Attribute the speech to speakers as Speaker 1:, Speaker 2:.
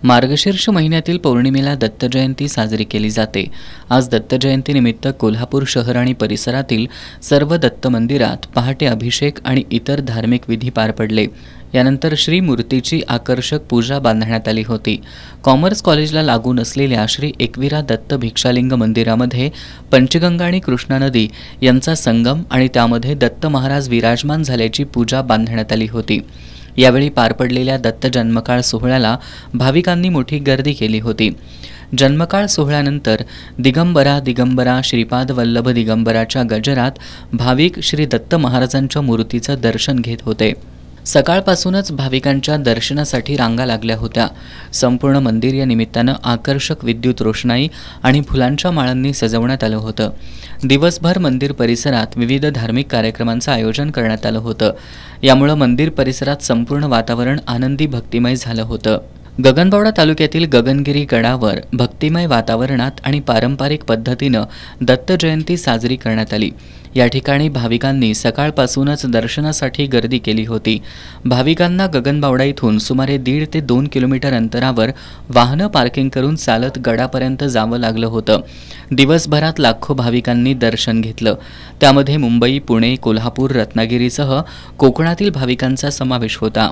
Speaker 1: मार्गशीर्ष महिन्यातील पौर्णिमेला दत्त जयंती साजरी केली जाते। आज दत्त जयंतीनिमित्त कोल्हापूर शहर आणि परिसरातील सर्व दत्त मंदिरात पहाटे अभिषेक आणि इतर धार्मिक विधी पार पडले। यानंतर श्री मूर्तीची आकर्षक पूजा बांधण्यात आली होती। कॉमर्स कॉलेजला लागून असलेल्या श्री एकविरा दत्त भिक्षालिंग मंदिरामध्ये पंचगंगा आणि कृष्णा नदी यांचा संगम आणि त्यामध्ये दत्त महाराज विराजमान झाल्याची पूजा बांधण्यात आली होती। यावेळी पार पडलेल्या दत्त जन्मकाळ सोहळ्याला भाविकांनी मोठी गर्दी केली होती। जन्मकाळ सोहळ्यानंतर दिगंबरा दिगंबरा श्रीपाद वल्लभ दिगंबराच्या गजरात भाविक श्री दत्त महाराजांच्या मूर्तीचं दर्शन घेत होते। सकाळपासूनच भाविकांच्या दर्शनासाठी रांगा लागल्या होत्या। संपूर्ण मंदिर या निमित्तानं आकर्षक विद्युत रोषणाई आणि फुलांच्या माळांनी सजवण्यात आलं होतं। दिवसभर मंदिर परिसरात विविध धार्मिक कार्यक्रमांचं आयोजन करण्यात आलं होतं। यामुळे मंदिर परिसरात संपूर्ण वातावरण आनंदी भक्तिमय झालं होतं। गगनबावडा तालुक्यातील गगनगिरी गडावर भक्तिमय वातावरणात आणि पारंपरिक पद्धतीनं दत्त जयंती साजरी करण्यात आली। या ठिकाणी भाविकांनी सकाळपासूनच दर्शनासाठी गर्दी केली होती। भाविकांना गगनबावडा इथून सुमारे 1.5 ते 2 किलोमीटर अंतरावर वाहनं पार्किंग करून चालत गडापर्यंत जावं लागलं होतं। दिवसभरात लाखो भाविकांनी दर्शन घेतलं। त्यामध्ये मुंबई, पुणे, कोल्हापूर, रत्नागिरीसह कोकणातील भाविकांचा समावेश होता।